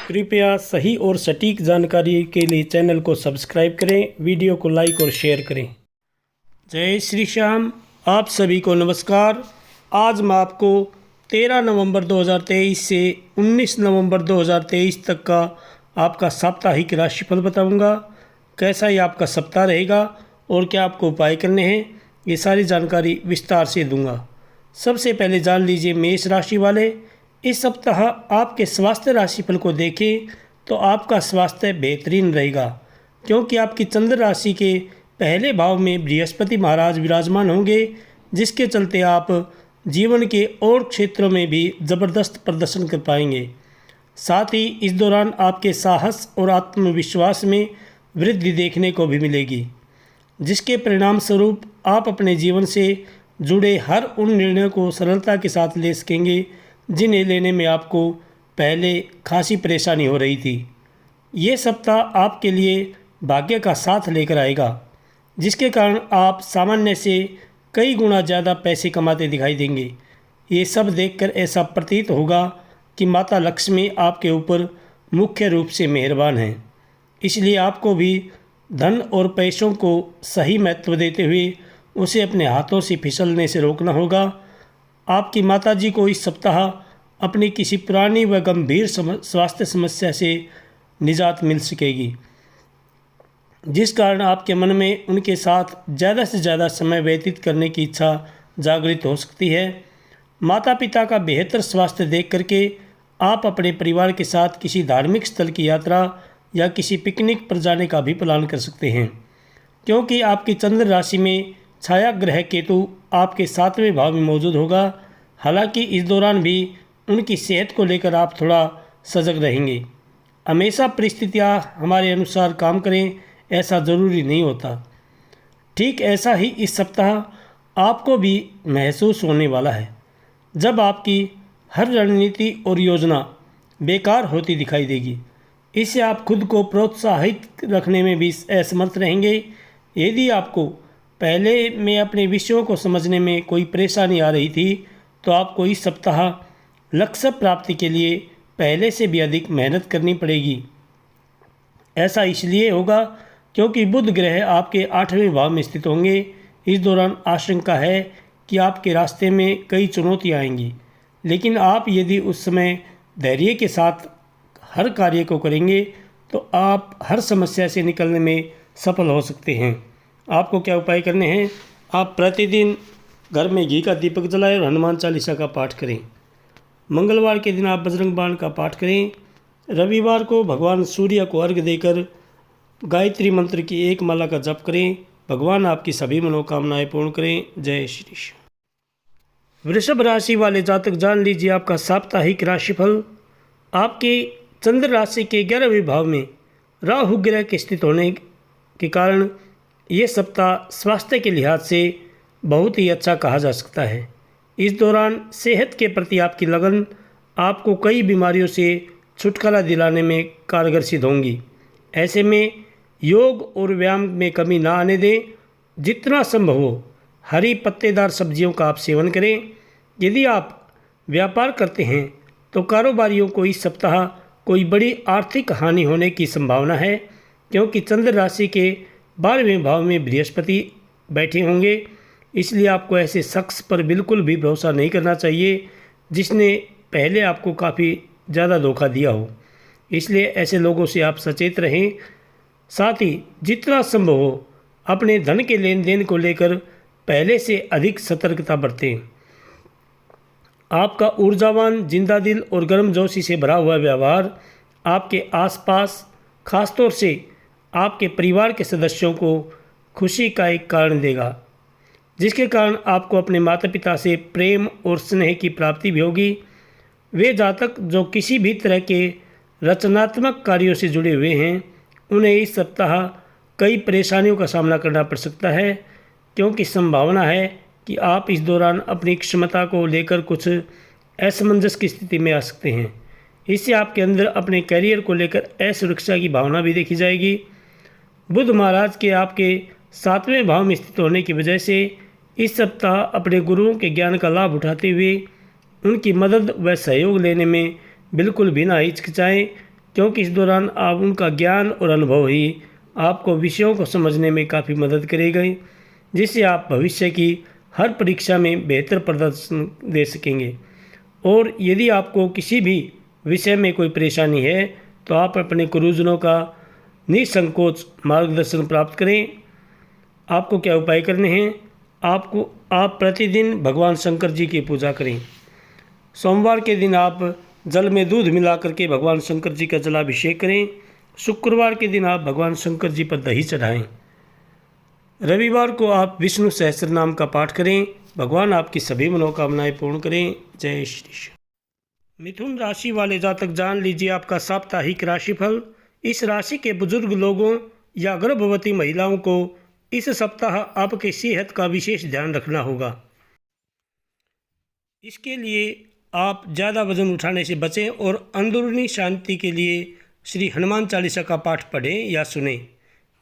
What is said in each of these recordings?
कृपया सही और सटीक जानकारी के लिए चैनल को सब्सक्राइब करें, वीडियो को लाइक और शेयर करें। जय श्री श्याम। आप सभी को नमस्कार। आज मैं आपको 13 नवंबर 2023 से 19 नवंबर 2023 तक का आपका साप्ताहिक राशिफल बताऊंगा। कैसा ये आपका सप्ताह रहेगा और क्या आपको उपाय करने हैं, ये सारी जानकारी विस्तार से दूंगा। सबसे पहले जान लीजिए मेष राशि वाले, इस सप्ताह आपके स्वास्थ्य राशिफल को देखें तो आपका स्वास्थ्य बेहतरीन रहेगा, क्योंकि आपकी चंद्र राशि के पहले भाव में बृहस्पति महाराज विराजमान होंगे, जिसके चलते आप जीवन के और क्षेत्रों में भी ज़बरदस्त प्रदर्शन कर पाएंगे। साथ ही इस दौरान आपके साहस और आत्मविश्वास में वृद्धि देखने को भी मिलेगी, जिसके परिणाम स्वरूप आप अपने जीवन से जुड़े हर उन निर्णयों को सरलता के साथ ले सकेंगे जिन्हें लेने में आपको पहले खासी परेशानी हो रही थी। ये सप्ताह आपके लिए भाग्य का साथ लेकर आएगा, जिसके कारण आप सामान्य से कई गुना ज़्यादा पैसे कमाते दिखाई देंगे। ये सब देखकर ऐसा प्रतीत होगा कि माता लक्ष्मी आपके ऊपर मुख्य रूप से मेहरबान हैं। इसलिए आपको भी धन और पैसों को सही महत्व देते हुए उसे अपने हाथों से फिसलने से रोकना होगा। आपकी माताजी को इस सप्ताह अपनी किसी पुरानी व गंभीर स्वास्थ्य समस्या से निजात मिल सकेगी, जिस कारण आपके मन में उनके साथ ज़्यादा से ज़्यादा समय व्यतीत करने की इच्छा जागृत हो सकती है। माता पिता का बेहतर स्वास्थ्य देख करके आप अपने परिवार के साथ किसी धार्मिक स्थल की यात्रा या किसी पिकनिक पर जाने का भी प्लान कर सकते हैं, क्योंकि आपकी चंद्र राशि में छाया ग्रह केतु आपके 7वें भाव में मौजूद होगा। हालांकि इस दौरान भी उनकी सेहत को लेकर आप थोड़ा सजग रहेंगे। हमेशा परिस्थितियां हमारे अनुसार काम करें ऐसा ज़रूरी नहीं होता। ठीक ऐसा ही इस सप्ताह आपको भी महसूस होने वाला है, जब आपकी हर रणनीति और योजना बेकार होती दिखाई देगी। इससे आप खुद को प्रोत्साहित रखने में भी असमर्थ रहेंगे। यदि आपको पहले में अपने विषयों को समझने में कोई परेशानी आ रही थी, तो आपको इस सप्ताह लक्ष्य प्राप्ति के लिए पहले से भी अधिक मेहनत करनी पड़ेगी। ऐसा इसलिए होगा क्योंकि बुध ग्रह आपके 8वें भाव में स्थित होंगे। इस दौरान आशंका है कि आपके रास्ते में कई चुनौतियां आएंगी, लेकिन आप यदि उस समय धैर्य के साथ हर कार्य को करेंगे तो आप हर समस्या से निकलने में सफल हो सकते हैं। आपको क्या उपाय करने हैं? आप प्रतिदिन घर में घी का दीपक जलाएं और हनुमान चालीसा का पाठ करें। मंगलवार के दिन आप बजरंग बाण का पाठ करें। रविवार को भगवान सूर्य को अर्घ्य देकर गायत्री मंत्र की एक माला का जप करें। भगवान आपकी सभी मनोकामनाएं पूर्ण करें। जय श्री कृष्ण। वृषभ राशि वाले जातक जान लीजिए आपका साप्ताहिक राशिफल। आपके चंद्र राशि के 11वें भाव में राहु ग्रह के स्थित होने के कारण ये सप्ताह स्वास्थ्य के लिहाज से बहुत ही अच्छा कहा जा सकता है। इस दौरान सेहत के प्रति आपकी लगन आपको कई बीमारियों से छुटकारा दिलाने में कारगर सिद्ध होंगी। ऐसे में योग और व्यायाम में कमी ना आने दें। जितना संभव हो हरी पत्तेदार सब्जियों का आप सेवन करें। यदि आप व्यापार करते हैं तो कारोबारियों को इस सप्ताह कोई बड़ी आर्थिक हानि होने की संभावना है, क्योंकि चंद्र राशि के 12वें भाव में बृहस्पति बैठे होंगे। इसलिए आपको ऐसे शख्स पर बिल्कुल भी भरोसा नहीं करना चाहिए जिसने पहले आपको काफ़ी ज़्यादा धोखा दिया हो। इसलिए ऐसे लोगों से आप सचेत रहें। साथ ही जितना संभव हो अपने धन के लेन देन को लेकर पहले से अधिक सतर्कता बरतें। आपका ऊर्जावान, जिंदा दिल और गर्मजोशी से भरा हुआ व्यवहार आपके आसपास, खासतौर से आपके परिवार के सदस्यों को खुशी का एक कारण देगा, जिसके कारण आपको अपने माता पिता से प्रेम और स्नेह की प्राप्ति भी होगी। वे जातक जो किसी भी तरह के रचनात्मक कार्यों से जुड़े हुए हैं, उन्हें इस सप्ताह कई परेशानियों का सामना करना पड़ सकता है, क्योंकि संभावना है कि आप इस दौरान अपनी क्षमता को लेकर कुछ असमंजस की स्थिति में आ सकते हैं। इससे आपके अंदर अपने करियर को लेकर असुरक्षा की भावना भी देखी जाएगी। बुध महाराज के आपके 7वें भाव में स्थित होने की वजह से इस सप्ताह अपने गुरुओं के ज्ञान का लाभ उठाते हुए उनकी मदद व सहयोग लेने में बिल्कुल भी ना हिचकिचाएं, क्योंकि इस दौरान आप उनका ज्ञान और अनुभव ही आपको विषयों को समझने में काफ़ी मदद करेगा, जिससे आप भविष्य की हर परीक्षा में बेहतर प्रदर्शन दे सकेंगे। और यदि आपको किसी भी विषय में कोई परेशानी है तो आप अपने गुरुजनों का निसंकोच मार्गदर्शन प्राप्त करें। आपको क्या उपाय करने हैं? आप प्रतिदिन भगवान शंकर जी की पूजा करें। सोमवार के दिन आप जल में दूध मिला करके भगवान शंकर जी का जलाभिषेक करें। शुक्रवार के दिन आप भगवान शंकर जी पर दही चढ़ाएं। रविवार को आप विष्णु सहस्त्र नाम का पाठ करें। भगवान आपकी सभी मनोकामनाएं पूर्ण करें। जय श्री कृष्ण। मिथुन राशि वाले जातक जान लीजिए आपका साप्ताहिक राशिफल। इस राशि के बुजुर्ग लोगों या गर्भवती महिलाओं को इस सप्ताह आपकी सेहत का विशेष ध्यान रखना होगा। इसके लिए आप ज़्यादा वजन उठाने से बचें और अंदरूनी शांति के लिए श्री हनुमान चालीसा का पाठ पढ़ें या सुनें।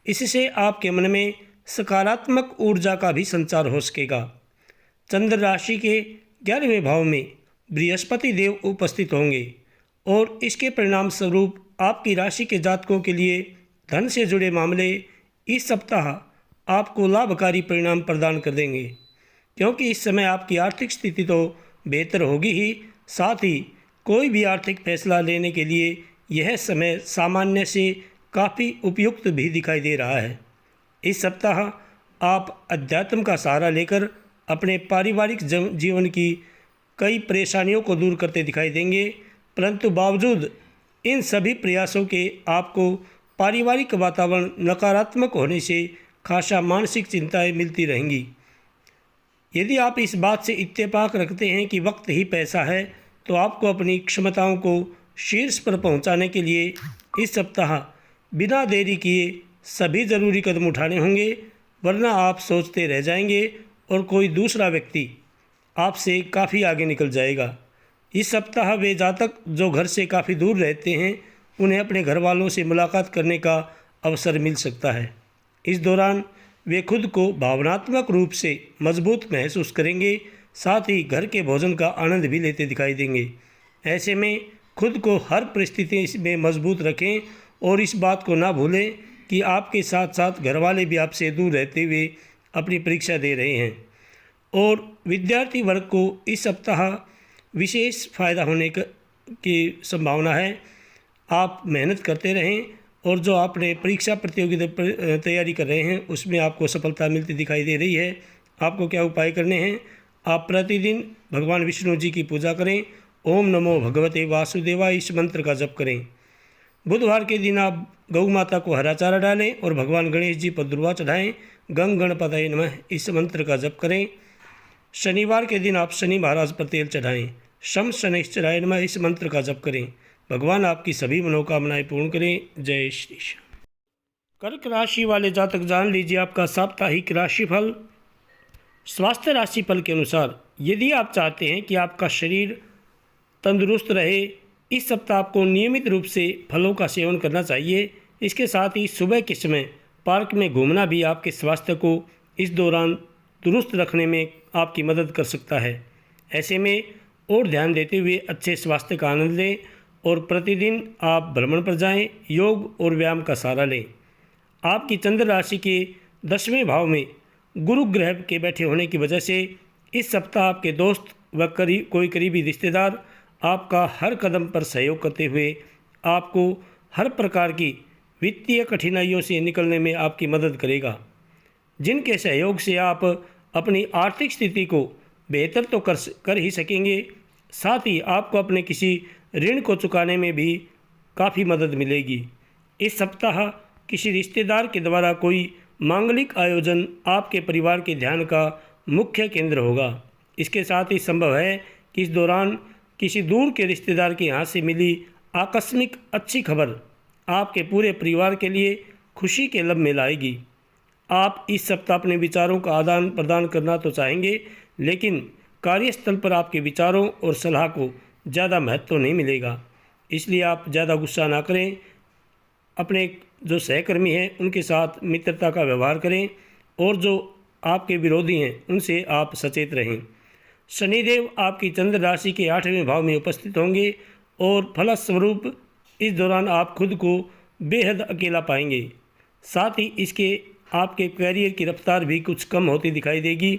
इससे आपके मन में सकारात्मक ऊर्जा का भी संचार हो सकेगा। चंद्र राशि के 11वें भाव में बृहस्पति देव उपस्थित होंगे और इसके परिणाम स्वरूप आपकी राशि के जातकों के लिए धन से जुड़े मामले इस सप्ताह आपको लाभकारी परिणाम प्रदान कर देंगे, क्योंकि इस समय आपकी आर्थिक स्थिति तो बेहतर होगी ही, साथ ही कोई भी आर्थिक फैसला लेने के लिए यह समय सामान्य से काफ़ी उपयुक्त भी दिखाई दे रहा है। इस सप्ताह आप अध्यात्म का सहारा लेकर अपने पारिवारिक जीवन की कई परेशानियों को दूर करते दिखाई देंगे, परंतु बावजूद इन सभी प्रयासों के आपको पारिवारिक वातावरण नकारात्मक होने से खासा मानसिक चिंताएं मिलती रहेंगी। यदि आप इस बात से इत्तेफाक रखते हैं कि वक्त ही पैसा है, तो आपको अपनी क्षमताओं को शीर्ष पर पहुंचाने के लिए इस सप्ताह बिना देरी किए सभी ज़रूरी कदम उठाने होंगे, वरना आप सोचते रह जाएंगे और कोई दूसरा व्यक्ति आपसे काफ़ी आगे निकल जाएगा। इस सप्ताह वे जातक जो घर से काफ़ी दूर रहते हैं, उन्हें अपने घर वालों से मुलाकात करने का अवसर मिल सकता है। इस दौरान वे खुद को भावनात्मक रूप से मजबूत महसूस करेंगे, साथ ही घर के भोजन का आनंद भी लेते दिखाई देंगे। ऐसे में खुद को हर परिस्थिति में मजबूत रखें और इस बात को ना भूलें कि आपके साथ साथ घर वाले भी आपसे दूर रहते हुए अपनी परीक्षा दे रहे हैं। और विद्यार्थी वर्ग को इस सप्ताह विशेष फ़ायदा होने की संभावना है। आप मेहनत करते रहें और जो आपने परीक्षा प्रतियोगिता तैयारी कर रहे हैं उसमें आपको सफलता मिलती दिखाई दे रही है। आपको क्या उपाय करने हैं? आप प्रतिदिन भगवान विष्णु जी की पूजा करें। ओम नमो भगवते वासुदेवाय इस मंत्र का जप करें। बुधवार के दिन आप गौ माता को हरा चारा डालें और भगवान गणेश जी पर दुर्वा चढ़ाएँ। गंग गणपतये नमः इस मंत्र का जप करें। शनिवार के दिन आप शनि महाराज पर तेल चढ़ाएँ। शम शनैश्चराय नमः इस मंत्र का जप करें। भगवान आपकी सभी मनोकामनाएं पूर्ण करें। जय श्री कृष्ण। कर्क राशि वाले जातक जान लीजिए आपका साप्ताहिक राशिफल। स्वास्थ्य राशिफल के अनुसार यदि आप चाहते हैं कि आपका शरीर तंदुरुस्त रहे, इस सप्ताह आपको नियमित रूप से फलों का सेवन करना चाहिए। इसके साथ ही सुबह के समय पार्क में घूमना भी आपके स्वास्थ्य को इस दौरान दुरुस्त रखने में आपकी मदद कर सकता है। ऐसे में और ध्यान देते हुए अच्छे स्वास्थ्य का आनंद लें और प्रतिदिन आप भ्रमण पर जाएं, योग और व्यायाम का सहारा लें। आपकी चंद्र राशि के 10वें भाव में गुरु ग्रह के बैठे होने की वजह से इस सप्ताह आपके दोस्त व कोई करीबी रिश्तेदार आपका हर कदम पर सहयोग करते हुए आपको हर प्रकार की वित्तीय कठिनाइयों से निकलने में आपकी मदद करेगा, जिनके सहयोग से आप अपनी आर्थिक स्थिति को बेहतर तो कर ही सकेंगे, साथ ही आपको अपने किसी ऋण को चुकाने में भी काफ़ी मदद मिलेगी। इस सप्ताह किसी रिश्तेदार के द्वारा कोई मांगलिक आयोजन आपके परिवार के ध्यान का मुख्य केंद्र होगा। इसके साथ ही संभव है कि इस दौरान किसी दूर के रिश्तेदार के यहाँ से मिली आकस्मिक अच्छी खबर आपके पूरे परिवार के लिए खुशी के लब में लाएगी। आप इस सप्ताह अपने विचारों का आदान प्रदान करना तो चाहेंगे, लेकिन कार्यस्थल पर आपके विचारों और सलाह को ज़्यादा महत्व नहीं मिलेगा, इसलिए आप ज़्यादा गुस्सा ना करें। अपने जो सहकर्मी हैं उनके साथ मित्रता का व्यवहार करें और जो आपके विरोधी हैं उनसे आप सचेत रहें। शनिदेव आपकी चंद्र राशि के 8वें भाव में उपस्थित होंगे और फलस्वरूप इस दौरान आप खुद को बेहद अकेला पाएंगे। साथ ही इसके आपके कैरियर की रफ्तार भी कुछ कम होती दिखाई देगी।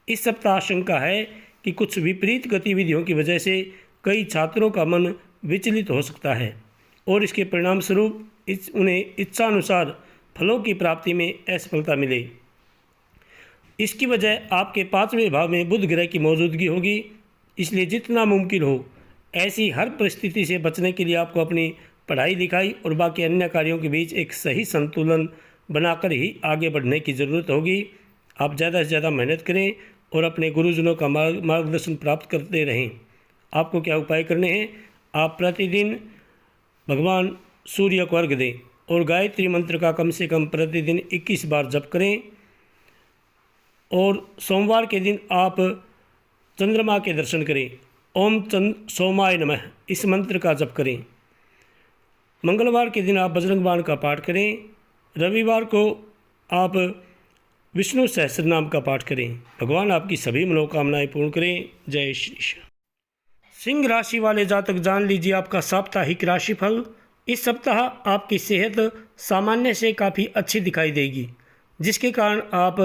इस सप्ताह आशंका है कि कुछ विपरीत गतिविधियों की वजह से कई छात्रों का मन विचलित हो सकता है और इसके परिणाम स्वरूप उन्हें इच्छानुसार फलों की प्राप्ति में असफलता मिले। इसकी वजह आपके 5वें भाव में बुध ग्रह की मौजूदगी होगी। इसलिए जितना मुमकिन हो ऐसी हर परिस्थिति से बचने के लिए आपको अपनी पढ़ाई लिखाई और बाकी अन्य कार्यों के बीच एक सही संतुलन बनाकर ही आगे बढ़ने की ज़रूरत होगी। आप ज़्यादा से ज़्यादा मेहनत करें और अपने गुरुजनों का मार्गदर्शन प्राप्त करते रहें। आपको क्या उपाय करने हैं? आप प्रतिदिन भगवान सूर्य को अर्घ्य दें और गायत्री मंत्र का कम से कम प्रतिदिन 21 बार जप करें। और सोमवार के दिन आप चंद्रमा के दर्शन करें। ओम सोमाय नमः इस मंत्र का जप करें। मंगलवार के दिन आप बजरंग बाण का पाठ करें। रविवार को आप विष्णु सहस्रनाम का पाठ करें। भगवान आपकी सभी मनोकामनाएं पूर्ण करें। जय श्री श्याम। सिंह राशि वाले जातक जान लीजिए आपका साप्ताहिक राशिफल। इस सप्ताह आपकी सेहत सामान्य से काफ़ी अच्छी दिखाई देगी, जिसके कारण आप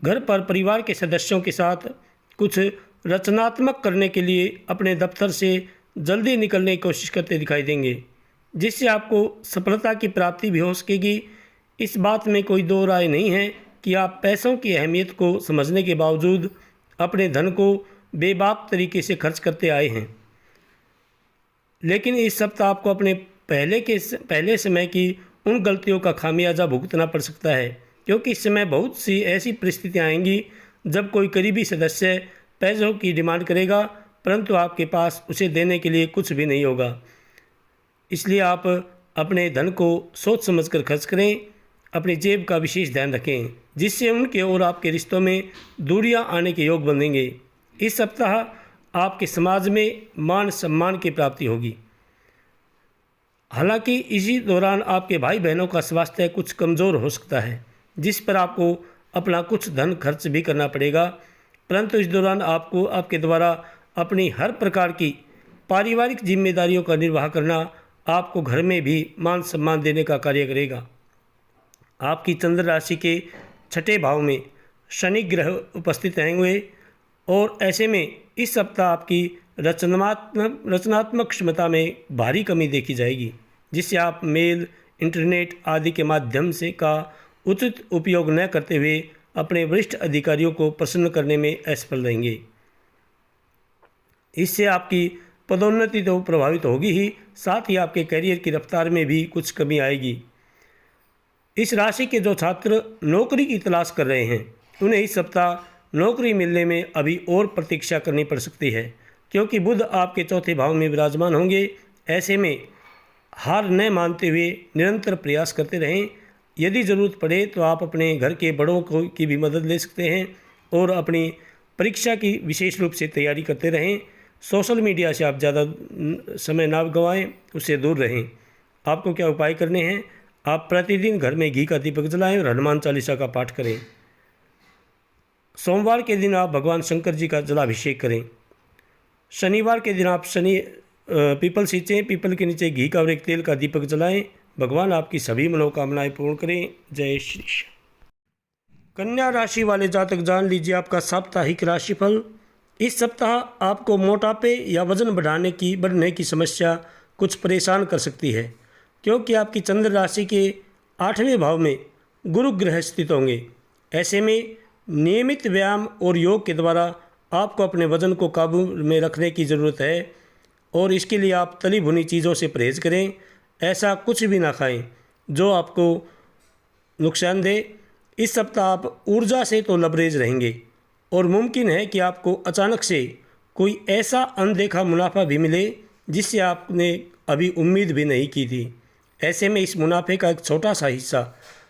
घर पर परिवार के सदस्यों के साथ कुछ रचनात्मक करने के लिए अपने दफ्तर से जल्दी निकलने की कोशिश करते दिखाई देंगे, जिससे आपको सफलता की प्राप्ति भी हो सकेगी। इस बात में कोई दो राय नहीं है कि आप पैसों की अहमियत को समझने के बावजूद अपने धन को बेबाक तरीके से खर्च करते आए हैं। लेकिन इस सप्ताह आपको अपने पहले समय की उन गलतियों का खामियाजा भुगतना पड़ सकता है, क्योंकि इस समय बहुत सी ऐसी परिस्थितियाँ आएंगी जब कोई करीबी सदस्य पैसों की डिमांड करेगा, परंतु आपके पास उसे देने के लिए कुछ भी नहीं होगा। इसलिए आप अपने धन को सोच समझकर खर्च करें। अपनी जेब का विशेष ध्यान रखें, जिससे उनके और आपके रिश्तों में दूरियां आने के योग बनेंगे। इस सप्ताह आपके समाज में मान सम्मान की प्राप्ति होगी। हालांकि इसी दौरान आपके भाई बहनों का स्वास्थ्य कुछ कमज़ोर हो सकता है, जिस पर आपको अपना कुछ धन खर्च भी करना पड़ेगा, परंतु इस दौरान आपको आपके द्वारा अपनी हर प्रकार की पारिवारिक जिम्मेदारियों का निर्वाह करना आपको घर में भी मान सम्मान देने का कार्य करेगा। आपकी चंद्र राशि के 6ठे भाव में शनि ग्रह उपस्थित रहेंगे और ऐसे में इस सप्ताह आपकी रचनात्मक क्षमता में भारी कमी देखी जाएगी, जिससे आप मेल, इंटरनेट आदि के माध्यम से का उचित उपयोग न करते हुए अपने वरिष्ठ अधिकारियों को प्रसन्न करने में असफल रहेंगे। इससे आपकी पदोन्नति तो प्रभावित होगी ही, साथ ही आपके करियर की रफ्तार में भी कुछ कमी आएगी। इस राशि के जो छात्र नौकरी की तलाश कर रहे हैं, उन्हें इस सप्ताह नौकरी मिलने में अभी और प्रतीक्षा करनी पड़ सकती है, क्योंकि बुध आपके 4थे भाव में विराजमान होंगे। ऐसे में हार न मानते हुए निरंतर प्रयास करते रहें। यदि ज़रूरत पड़े तो आप अपने घर के बड़ों की भी मदद ले सकते हैं और अपनी परीक्षा की विशेष रूप से तैयारी करते रहें। सोशल मीडिया से आप ज़्यादा समय ना गंवाएं, उससे दूर रहें। आपको क्या उपाय करने हैं? आप प्रतिदिन घर में घी का दीपक जलाएं और हनुमान चालीसा का पाठ करें। सोमवार के दिन आप भगवान शंकर जी का जलाभिषेक करें। शनिवार के दिन आप पीपल सींचें, पीपल के नीचे घी का और एक तेल का दीपक जलाएं। भगवान आपकी सभी मनोकामनाएं पूर्ण करें। जय श्री श्याम। कन्या राशि वाले जातक जान लीजिए आपका साप्ताहिक राशिफल। इस सप्ताह आपको मोटापे या वजन बढ़ने की समस्या कुछ परेशान कर सकती है, क्योंकि आपकी चंद्र राशि के 8वें भाव में गुरु ग्रह स्थित होंगे। ऐसे में नियमित व्यायाम और योग के द्वारा आपको अपने वजन को काबू में रखने की ज़रूरत है और इसके लिए आप तली भुनी चीज़ों से परहेज़ करें। ऐसा कुछ भी ना खाएं जो आपको नुकसान दे। इस सप्ताह आप ऊर्जा से तो लबरेज रहेंगे और मुमकिन है कि आपको अचानक से कोई ऐसा अनदेखा मुनाफा भी मिले जिससे आपने अभी उम्मीद भी नहीं की थी। ऐसे में इस मुनाफे का एक छोटा सा हिस्सा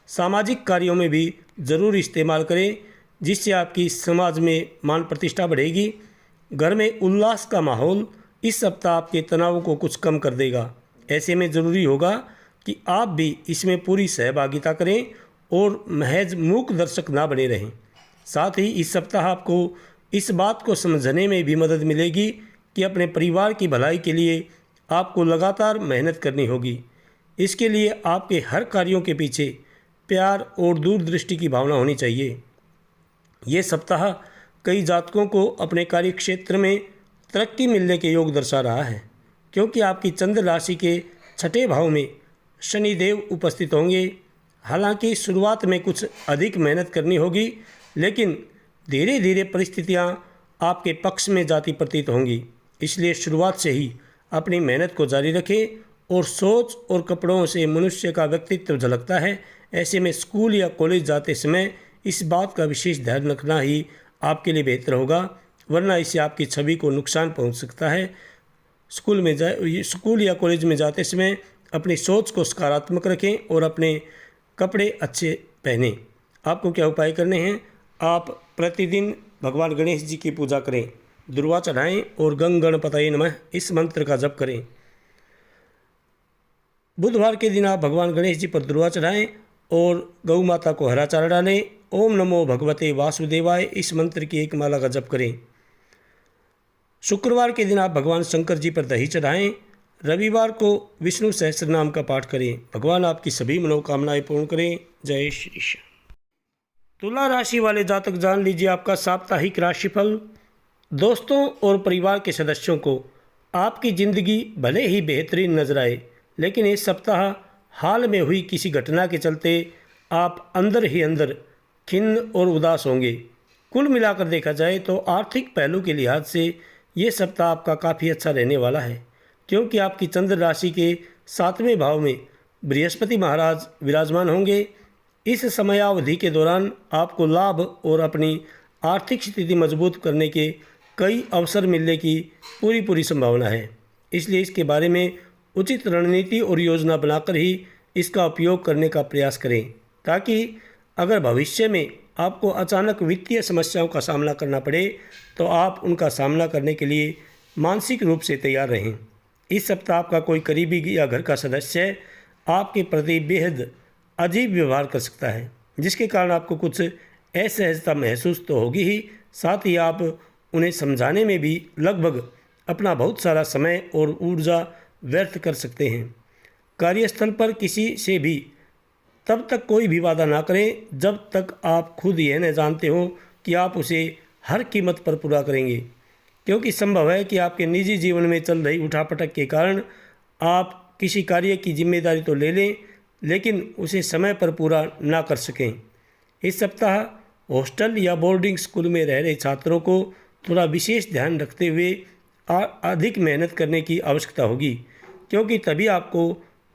सामाजिक कार्यों में भी ज़रूर इस्तेमाल करें, जिससे आपकी समाज में मान प्रतिष्ठा बढ़ेगी। घर में उल्लास का माहौल इस सप्ताह आपके तनाव को कुछ कम कर देगा। ऐसे में ज़रूरी होगा कि आप भी इसमें पूरी सहभागिता करें और महज मूक दर्शक ना बने रहें। साथ ही इस सप्ताह आपको इस बात को समझने में भी मदद मिलेगी कि अपने परिवार की भलाई के लिए आपको लगातार मेहनत करनी होगी। इसके लिए आपके हर कार्यों के पीछे प्यार और दूरदृष्टि की भावना होनी चाहिए। ये सप्ताह कई जातकों को अपने कार्य क्षेत्र में तरक्की मिलने के योग दर्शा रहा है, क्योंकि आपकी चंद्र राशि के छठे भाव में शनिदेव उपस्थित होंगे। हालांकि शुरुआत में कुछ अधिक मेहनत करनी होगी, लेकिन धीरे धीरे परिस्थितियां आपके पक्ष में जाती प्रतीत होंगी। इसलिए शुरुआत से ही अपनी मेहनत को जारी रखें और सोच और कपड़ों से मनुष्य का व्यक्तित्व झलकता है। ऐसे में स्कूल या कॉलेज जाते समय इस बात का विशेष ध्यान रखना ही आपके लिए बेहतर होगा, वरना इससे आपकी छवि को नुकसान पहुंच सकता है। स्कूल या कॉलेज में जाते समय अपनी सोच को सकारात्मक रखें और अपने कपड़े अच्छे पहनें। आपको क्या उपाय करने हैं? आप प्रतिदिन भगवान गणेश जी की पूजा करें, दुर्वा चढ़ाएं और गंग गणपतये नमः इस मंत्र का जप करें। बुधवार के दिन आप भगवान गणेश जी पर दुर्वा चढ़ाएं और गौ माता को हरा चारा डालें। ओम नमो भगवते वासुदेवाय इस मंत्र की एक माला का जप करें। शुक्रवार के दिन आप भगवान शंकर जी पर दही चढ़ाएं। रविवार को विष्णु सहस्त्र नाम का पाठ करें। भगवान आपकी सभी मनोकामनाएं पूर्ण करें। जय श्री श्याम। तुला राशि वाले जातक जान लीजिए आपका साप्ताहिक राशिफल। दोस्तों और परिवार के सदस्यों को आपकी ज़िंदगी भले ही बेहतरीन नजर आए, लेकिन इस सप्ताह हाल में हुई किसी घटना के चलते आप अंदर ही अंदर खिन्न और उदास होंगे। कुल मिलाकर देखा जाए तो आर्थिक पहलू के लिहाज से ये सप्ताह आपका काफ़ी अच्छा रहने वाला है, क्योंकि आपकी चंद्र राशि के 7वें भाव में बृहस्पति महाराज विराजमान होंगे। इस समयावधि के दौरान आपको लाभ और अपनी आर्थिक स्थिति मजबूत करने के कई अवसर मिलने की पूरी संभावना है। इसलिए इसके बारे में उचित रणनीति और योजना बनाकर ही इसका उपयोग करने का प्रयास करें, ताकि अगर भविष्य में आपको अचानक वित्तीय समस्याओं का सामना करना पड़े तो आप उनका सामना करने के लिए मानसिक रूप से तैयार रहें। इस सप्ताह आपका कोई करीबी या घर का सदस्य आपके प्रति बेहद अजीब व्यवहार कर सकता है, जिसके कारण आपको कुछ असहजता महसूस तो होगी ही, साथ ही आप उन्हें समझाने में भी लगभग अपना बहुत सारा समय और ऊर्जा व्यर्थ कर सकते हैं। कार्यस्थल पर किसी से भी तब तक कोई भी वादा ना करें जब तक आप खुद यह न जानते हो कि आप उसे हर कीमत पर पूरा करेंगे, क्योंकि संभव है कि आपके निजी जीवन में चल रही उठापटक के कारण आप किसी कार्य की जिम्मेदारी तो ले लें, लेकिन उसे समय पर पूरा ना कर सकें। इस सप्ताह हॉस्टल या बोर्डिंग स्कूल में रह रहे छात्रों को थोड़ा विशेष ध्यान रखते हुए अधिक मेहनत करने की आवश्यकता होगी, क्योंकि तभी आपको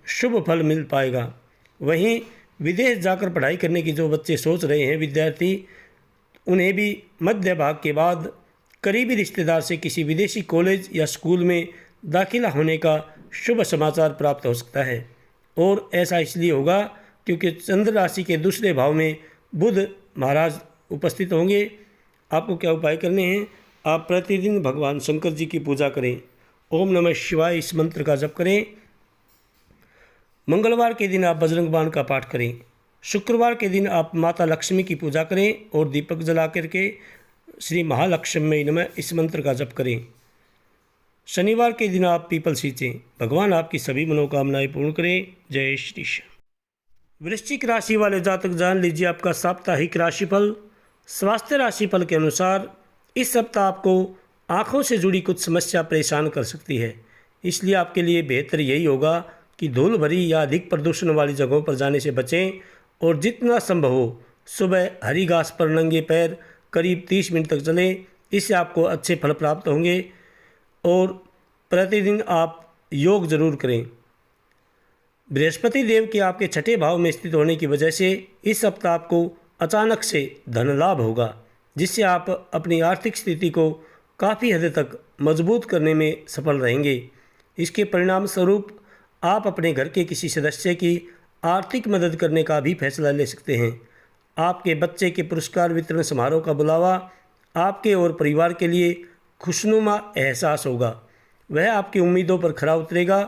शुभ फल मिल पाएगा। वहीं विदेश जाकर पढ़ाई करने की जो बच्चे सोच रहे हैं विद्यार्थी, उन्हें भी मध्य भाग के बाद करीबी रिश्तेदार से किसी विदेशी कॉलेज या स्कूल में दाखिला होने का शुभ समाचार प्राप्त हो सकता है। और ऐसा इसलिए होगा क्योंकि चंद्र राशि के दूसरे भाव में बुध महाराज उपस्थित होंगे। आपको क्या उपाय करने हैं? आप प्रतिदिन भगवान शंकर जी की पूजा करें। ओम नमः शिवाय इस मंत्र का जप करें। मंगलवार के दिन आप बजरंग बाण का पाठ करें। शुक्रवार के दिन आप माता लक्ष्मी की पूजा करें और दीपक जला करके श्री महालक्ष्मी नमः इस मंत्र का जप करें। शनिवार के दिन आप पीपल सींचें। भगवान आपकी सभी मनोकामनाएं पूर्ण करें। जय श्री श्याम। वृश्चिक राशि वाले जातक जान लीजिए आपका साप्ताहिक राशिफल। स्वास्थ्य राशिफल के अनुसार इस सप्ताह आपको आँखों से जुड़ी कुछ समस्या परेशान कर सकती है, इसलिए आपके लिए बेहतर यही होगा कि धूल भरी या अधिक प्रदूषण वाली जगहों पर जाने से बचें और जितना संभव हो सुबह हरी घास पर नंगे पैर करीब 30 मिनट तक चलें। इससे आपको अच्छे फल प्राप्त होंगे। और प्रतिदिन आप योग जरूर करें। बृहस्पति देव के आपके छठे भाव में स्थित होने की वजह से इस सप्ताह आपको अचानक से धन लाभ होगा, जिससे आप अपनी आर्थिक स्थिति को काफ़ी हद तक मजबूत करने में सफल रहेंगे। इसके परिणाम स्वरूप आप अपने घर के किसी सदस्य की आर्थिक मदद करने का भी फैसला ले सकते हैं। आपके बच्चे के पुरस्कार वितरण समारोह का बुलावा आपके और परिवार के लिए खुशनुमा एहसास होगा। वह आपकी उम्मीदों पर खरा उतरेगा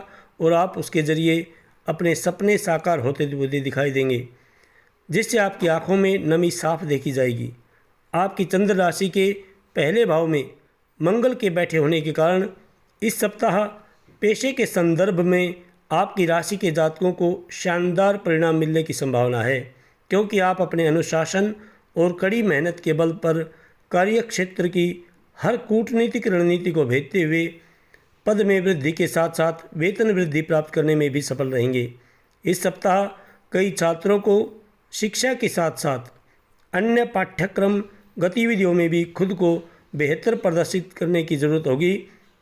और आप उसके ज़रिए अपने सपने साकार होते हुए दिखाई देंगे, जिससे आपकी आंखों में नमी साफ देखी जाएगी। आपकी चंद्र राशि के पहले भाव में मंगल के बैठे होने के कारण इस सप्ताह पेशे के संदर्भ में आपकी राशि के जातकों को शानदार परिणाम मिलने की संभावना है, क्योंकि आप अपने अनुशासन और कड़ी मेहनत के बल पर कार्यक्षेत्र की हर कूटनीतिक रणनीति को भेदते हुए पद में वृद्धि के साथ साथ वेतन वृद्धि प्राप्त करने में भी सफल रहेंगे। इस सप्ताह कई छात्रों को शिक्षा के साथ साथ अन्य पाठ्यक्रम गतिविधियों में भी खुद को बेहतर प्रदर्शित करने की ज़रूरत होगी,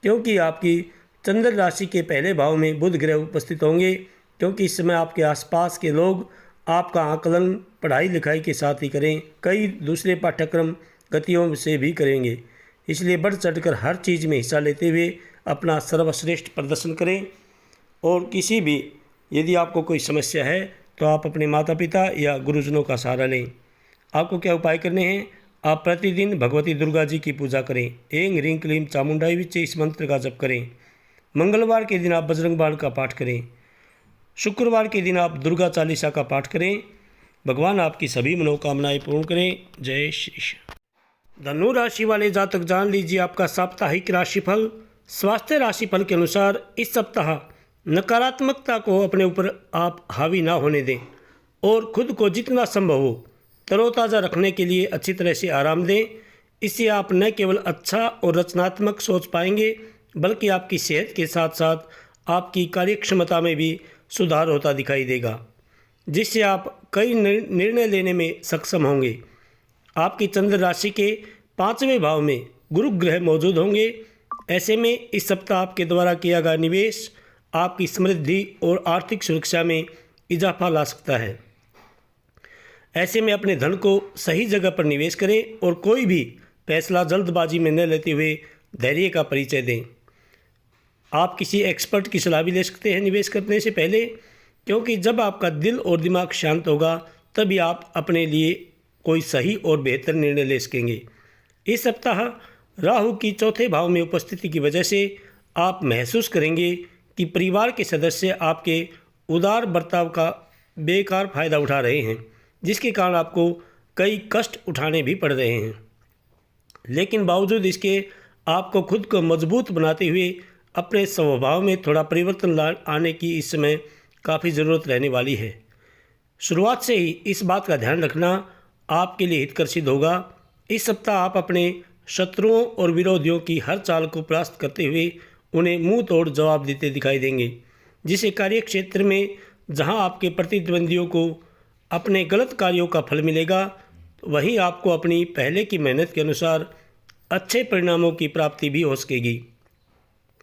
क्योंकि आपकी चंद्र राशि के पहले भाव में बुध ग्रह उपस्थित होंगे, क्योंकि इस समय आपके आसपास के लोग आपका आकलन पढ़ाई लिखाई के साथ ही करें, कई दूसरे पाठ्यक्रम गतियों से भी करेंगे। इसलिए बढ़ चढ़कर हर चीज़ में हिस्सा लेते हुए अपना सर्वश्रेष्ठ प्रदर्शन करें। और किसी भी यदि आपको कोई समस्या है तो आप अपने माता पिता या गुरुजनों का सहारा लें। आपको क्या उपाय करने हैं? आप प्रतिदिन भगवती दुर्गा जी की पूजा करें। ऐं ह्रीं क्लीं चामुंडाई विच्चे इस मंत्र का जप करें। मंगलवार के दिन आप बजरंग बाण का पाठ करें। शुक्रवार के दिन आप दुर्गा चालीसा का पाठ करें। भगवान आपकी सभी मनोकामनाएं पूर्ण करें। जय श्री श्याम। धनु राशि वाले जातक जान लीजिए आपका साप्ताहिक राशिफल। स्वास्थ्य राशिफल के अनुसार इस सप्ताह नकारात्मकता को अपने ऊपर आप हावी ना होने दें और खुद को जितना संभव हो तरोताज़ा रखने के लिए अच्छी तरह से आराम दें। इससे आप न केवल अच्छा और रचनात्मक सोच पाएंगे, बल्कि आपकी सेहत के साथ साथ आपकी कार्यक्षमता में भी सुधार होता दिखाई देगा, जिससे आप कई निर्णय लेने में सक्षम होंगे। आपकी चंद्र राशि के 5वें भाव में गुरु ग्रह मौजूद होंगे। ऐसे में इस सप्ताह आपके द्वारा किया गया निवेश आपकी समृद्धि और आर्थिक सुरक्षा में इजाफा ला सकता है। ऐसे में अपने धन को सही जगह पर निवेश करें और कोई भी फैसला जल्दबाजी में न लेते हुए धैर्य का परिचय दें। आप किसी एक्सपर्ट की सलाह भी ले सकते हैं निवेश करने से पहले, क्योंकि जब आपका दिल और दिमाग शांत होगा तभी आप अपने लिए कोई सही और बेहतर निर्णय ले सकेंगे। इस सप्ताह राहु की 4थे भाव में उपस्थिति की वजह से आप महसूस करेंगे कि परिवार के सदस्य आपके उदार बर्ताव का बेकार फ़ायदा उठा रहे हैं, जिसके कारण आपको कई कष्ट उठाने भी पड़ रहे हैं। लेकिन बावजूद इसके आपको खुद को मजबूत बनाते हुए अपने स्वभाव में थोड़ा परिवर्तन आने की इस समय काफ़ी ज़रूरत रहने वाली है। शुरुआत से ही इस बात का ध्यान रखना आपके लिए हितकर सिद्ध होगा। इस सप्ताह आप अपने शत्रुओं और विरोधियों की हर चाल को परास्त करते हुए उन्हें मुंह तोड़ जवाब देते दिखाई देंगे, जिससे कार्य क्षेत्र में जहां आपके प्रतिद्वंदियों को अपने गलत कार्यों का फल मिलेगा, वहीं आपको अपनी पहले की मेहनत के अनुसार अच्छे परिणामों की प्राप्ति भी हो सकेगी।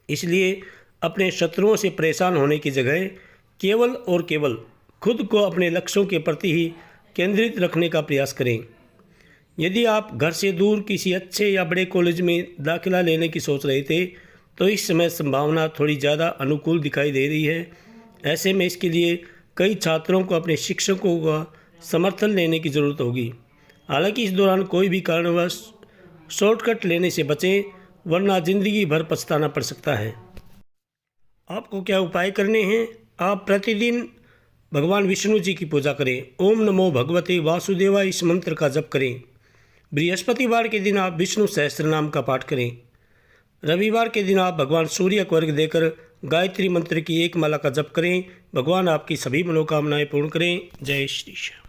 इसलिए अपने शत्रुओं से परेशान होने की जगह केवल और केवल खुद को अपने लक्ष्यों के प्रति ही केंद्रित रखने का प्रयास करें। यदि आप घर से दूर किसी अच्छे या बड़े कॉलेज में दाखिला लेने की सोच रहे थे तो इस समय संभावना थोड़ी ज़्यादा अनुकूल दिखाई दे रही है। ऐसे में इसके लिए कई छात्रों को अपने शिक्षकों का समर्थन लेने की ज़रूरत होगी। हालांकि इस दौरान कोई भी कारणवश शॉर्टकट लेने से बचें, वरना ज़िंदगी भर पछताना पड़ सकता है। आपको क्या उपाय करने हैं? आप प्रतिदिन भगवान विष्णु जी की पूजा करें। ओम नमो भगवते वासुदेवाय इस मंत्र का जप करें। बृहस्पतिवार के दिन आप विष्णु सहस्त्रनाम का पाठ करें। रविवार के दिन आप भगवान सूर्य को अर्घ्य देकर गायत्री मंत्र की एक माला का जप करें। भगवान आपकी सभी मनोकामनाएं पूर्ण करें। जय श्री श्याम।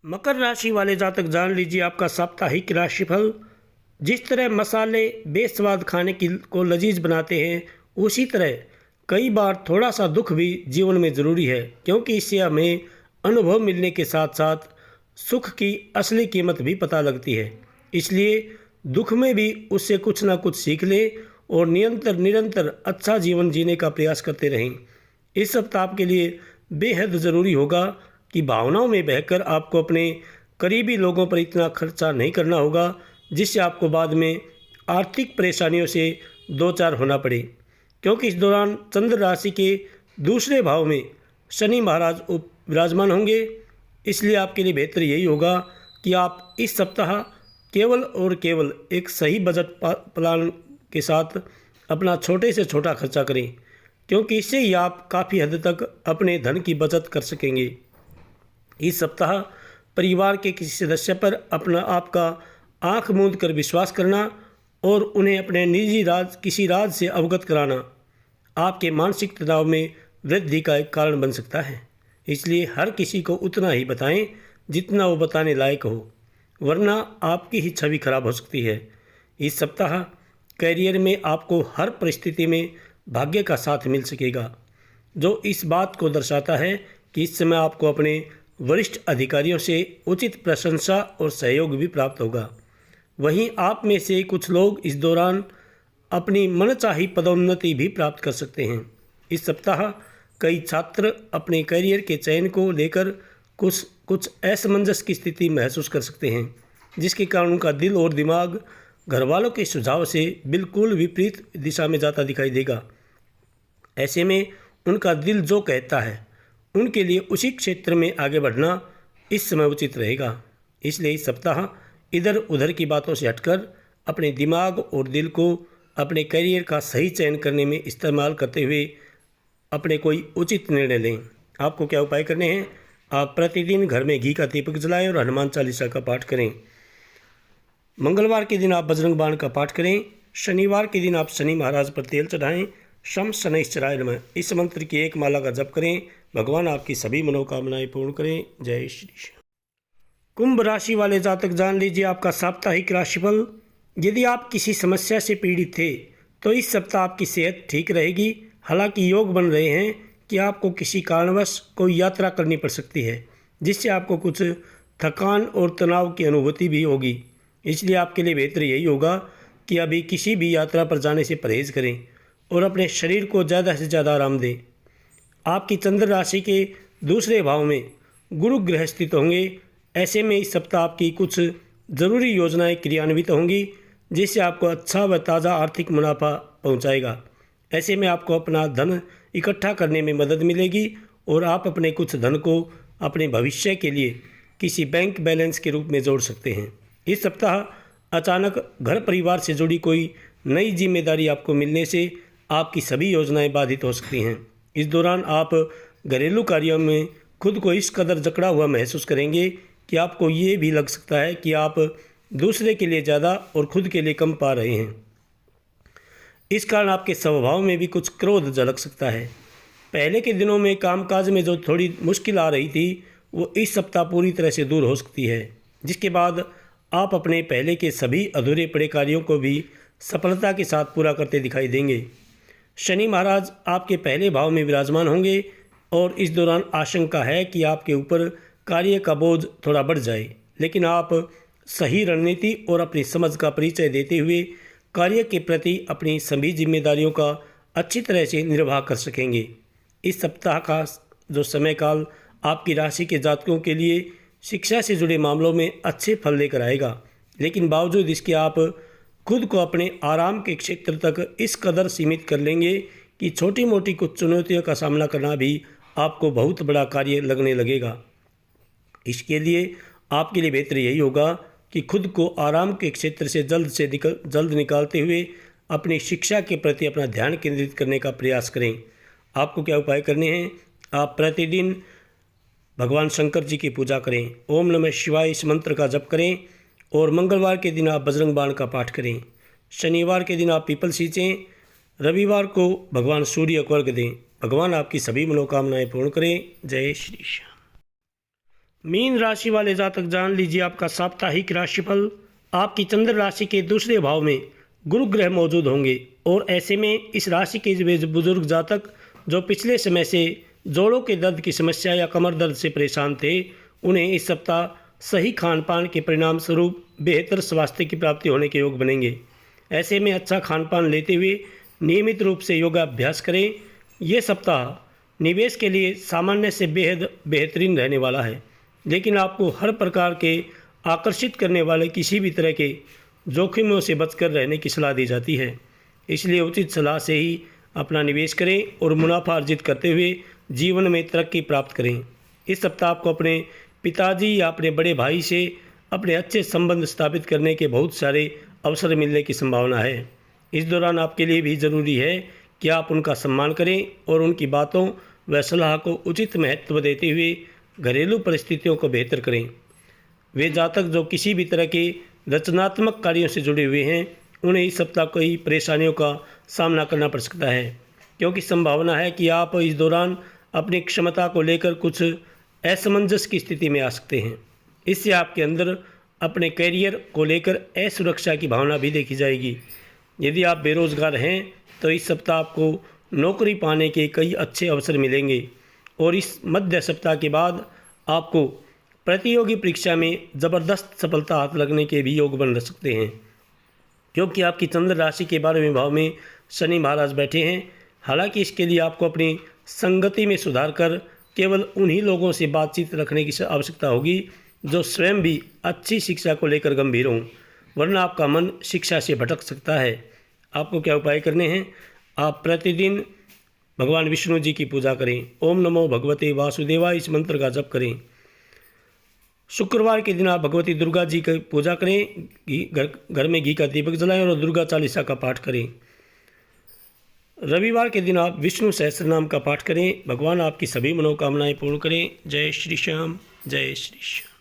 मकर राशि वाले जातक जान लीजिए आपका साप्ताहिक राशिफल। जिस तरह मसाले बेस्वाद खाने को लजीज बनाते हैं, उसी तरह कई बार थोड़ा सा दुख भी जीवन में ज़रूरी है, क्योंकि इससे हमें अनुभव मिलने के साथ साथ सुख की असली कीमत भी पता लगती है। इसलिए दुख में भी उससे कुछ ना कुछ सीख लें और निरंतर अच्छा जीवन जीने का प्रयास करते रहें। इस सप्ताह आपके लिए बेहद ज़रूरी होगा कि भावनाओं में बहकर आपको अपने करीबी लोगों पर इतना खर्चा नहीं करना होगा, जिससे आपको बाद में आर्थिक परेशानियों से दो चार होना पड़े, क्योंकि इस दौरान चंद्र राशि के दूसरे भाव में शनि महाराज विराजमान होंगे। इसलिए आपके लिए बेहतर यही होगा कि आप इस सप्ताह केवल और केवल एक सही बजट प्लान के साथ अपना छोटे से छोटा खर्चा करें, क्योंकि इससे ही आप काफ़ी हद तक अपने धन की बचत कर सकेंगे। इस सप्ताह परिवार के किसी सदस्य पर अपना आपका आंख मूंद कर विश्वास करना और उन्हें अपने निजी किसी राज से अवगत कराना आपके मानसिक तनाव में वृद्धि का एक कारण बन सकता है। इसलिए हर किसी को उतना ही बताएं जितना वो बताने लायक हो, वरना आपकी ही छवि खराब हो सकती है। इस सप्ताह करियर में आपको हर परिस्थिति में भाग्य का साथ मिल सकेगा, जो इस बात को दर्शाता है कि इस समय आपको अपने वरिष्ठ अधिकारियों से उचित प्रशंसा और सहयोग भी प्राप्त होगा। वहीं आप में से कुछ लोग इस दौरान अपनी मनचाही पदोन्नति भी प्राप्त कर सकते हैं। इस सप्ताह कई छात्र अपने करियर के चयन को लेकर कुछ असमंजस की स्थिति महसूस कर सकते हैं, जिसके कारण उनका दिल और दिमाग घर वालों के सुझाव से बिल्कुल विपरीत दिशा में जाता दिखाई देगा। ऐसे में उनका दिल जो कहता है उनके लिए उसी क्षेत्र में आगे बढ़ना इस समय उचित रहेगा। इसलिए इस सप्ताह इधर उधर की बातों से हटकर अपने दिमाग और दिल को अपने करियर का सही चयन करने में इस्तेमाल करते हुए अपने कोई उचित निर्णय लें। आपको क्या उपाय करने हैं? आप प्रतिदिन घर में घी का दीपक जलाएं और हनुमान चालीसा का पाठ करें। मंगलवार के दिन आप बजरंग बाण का पाठ करें। शनिवार के दिन आप शनि महाराज पर तेल चढ़ाएं। शम शनैश्चराय नमः इस मंत्र की एक माला का जप करें। भगवान आपकी सभी मनोकामनाएं पूर्ण करें। जय श्री श्याम। कुंभ राशि वाले जातक जान लीजिए आपका साप्ताहिक राशिफल। यदि आप किसी समस्या से पीड़ित थे तो इस सप्ताह आपकी सेहत ठीक रहेगी। हालांकि योग बन रहे हैं कि आपको किसी कारणवश कोई यात्रा करनी पड़ सकती है, जिससे आपको कुछ थकान और तनाव की अनुभूति भी होगी। इसलिए आपके लिए बेहतर यही होगा कि अभी किसी भी यात्रा पर जाने से परहेज करें और अपने शरीर को ज़्यादा से ज़्यादा आराम दें। आपकी चंद्र राशि के दूसरे भाव में गुरु ग्रह स्थित होंगे। ऐसे में इस सप्ताह आपकी कुछ ज़रूरी योजनाएं क्रियान्वित होंगी, जिससे आपको अच्छा व ताज़ा आर्थिक मुनाफा पहुंचाएगा। ऐसे में आपको अपना धन इकट्ठा करने में मदद मिलेगी और आप अपने कुछ धन को अपने भविष्य के लिए किसी बैंक बैलेंस के रूप में जोड़ सकते हैं। इस सप्ताह अचानक घर परिवार से जुड़ी कोई नई जिम्मेदारी आपको मिलने से आपकी सभी योजनाएं बाधित हो सकती हैं। इस दौरान आप घरेलू कार्यों में खुद को इस कदर जकड़ा हुआ महसूस करेंगे कि आपको ये भी लग सकता है कि आप दूसरे के लिए ज़्यादा और खुद के लिए कम पा रहे हैं। इस कारण आपके स्वभाव में भी कुछ क्रोध झलक सकता है। पहले के दिनों में कामकाज में जो थोड़ी मुश्किल आ रही थी वो इस सप्ताह पूरी तरह से दूर हो सकती है, जिसके बाद आप अपने पहले के सभी अधूरे पड़े कार्यों को भी सफलता के साथ पूरा करते दिखाई देंगे। शनि महाराज आपके पहले भाव में विराजमान होंगे और इस दौरान आशंका है कि आपके ऊपर कार्य का बोझ थोड़ा बढ़ जाए, लेकिन आप सही रणनीति और अपनी समझ का परिचय देते हुए कार्य के प्रति अपनी सभी जिम्मेदारियों का अच्छी तरह से निर्वाह कर सकेंगे। इस सप्ताह का जो समय काल आपकी राशि के जातकों के लिए शिक्षा से जुड़े मामलों में अच्छे फल लेकर आएगा, लेकिन बावजूद इसके आप खुद को अपने आराम के क्षेत्र तक इस कदर सीमित कर लेंगे कि छोटी मोटी कुछ चुनौतियों का सामना करना भी आपको बहुत बड़ा कार्य लगने लगेगा। इसके लिए आपके लिए बेहतर यही होगा कि खुद को आराम के क्षेत्र से जल्द निकालते हुए अपनी शिक्षा के प्रति अपना ध्यान केंद्रित करने का प्रयास करें। आपको क्या उपाय करने हैं? आप प्रतिदिन भगवान शंकर जी की पूजा करें। ओम नमः शिवाय इस मंत्र का जप करें और मंगलवार के दिन आप बजरंग बाण का पाठ करें। शनिवार के दिन आप पीपल सींचें। रविवार को भगवान सूर्य को अर्घ्य दें। भगवान आपकी सभी मनोकामनाएं पूर्ण करें। जय श्री श्याम। मीन राशि वाले जातक जान लीजिए आपका साप्ताहिक राशिफल। आपकी चंद्र राशि के दूसरे भाव में गुरु ग्रह मौजूद होंगे और ऐसे में इस राशि के वे बुजुर्ग जातक जो पिछले समय से जोड़ों के दर्द की समस्या या कमर दर्द से परेशान थे, उन्हें इस सप्ताह सही खान पान के परिणाम स्वरूप बेहतर स्वास्थ्य की प्राप्ति होने के योग बनेंगे। ऐसे में अच्छा खान पान लेते हुए नियमित रूप से योगाभ्यास करें। ये सप्ताह निवेश के लिए सामान्य से बेहद बेहतरीन रहने वाला है, लेकिन आपको हर प्रकार के आकर्षित करने वाले किसी भी तरह के जोखिमों से बचकर रहने की सलाह दी जाती है। इसलिए उचित सलाह से ही अपना निवेश करें और मुनाफा अर्जित करते हुए जीवन में तरक्की प्राप्त करें। इस सप्ताह आपको अपने पिताजी या अपने बड़े भाई से अपने अच्छे संबंध स्थापित करने के बहुत सारे अवसर मिलने की संभावना है। इस दौरान आपके लिए भी ज़रूरी है कि आप उनका सम्मान करें और उनकी बातों व सलाह को उचित महत्व देते हुए घरेलू परिस्थितियों को बेहतर करें। वे जातक जो किसी भी तरह के रचनात्मक कार्यों से जुड़े हुए हैं, उन्हें इस सप्ताह कई परेशानियों का सामना करना पड़ सकता है, क्योंकि संभावना है कि आप इस दौरान अपनी क्षमता को लेकर कुछ असमंजस की स्थिति में आ सकते हैं। इससे आपके अंदर अपने करियर को लेकर असुरक्षा की भावना भी देखी जाएगी। यदि आप बेरोजगार हैं तो इस सप्ताह आपको नौकरी पाने के कई अच्छे अवसर मिलेंगे और इस मध्य सप्ताह के बाद आपको प्रतियोगी परीक्षा में ज़बरदस्त सफलता हाथ लगने के भी योग बन सकते हैं, क्योंकि आपकी चंद्र राशि के 12वें भाव में शनि महाराज बैठे हैं। हालांकि इसके लिए आपको अपनी संगति में सुधार कर केवल उन्हीं लोगों से बातचीत रखने की आवश्यकता होगी जो स्वयं भी अच्छी शिक्षा को लेकर गंभीर हों, वरना आपका मन शिक्षा से भटक सकता है। आपको क्या उपाय करने हैं? आप प्रतिदिन भगवान विष्णु जी की पूजा करें। ओम नमो भगवते वासुदेवाय इस मंत्र का जप करें। शुक्रवार के दिन आप भगवती दुर्गा जी की पूजा करें, घर में घी का दीपक जलाएं और दुर्गा चालीसा का पाठ करें। रविवार के दिन आप विष्णु सहस्त्रनाम का पाठ करें। भगवान आपकी सभी मनोकामनाएं पूर्ण करें। जय श्री श्याम, जय श्री श्याम।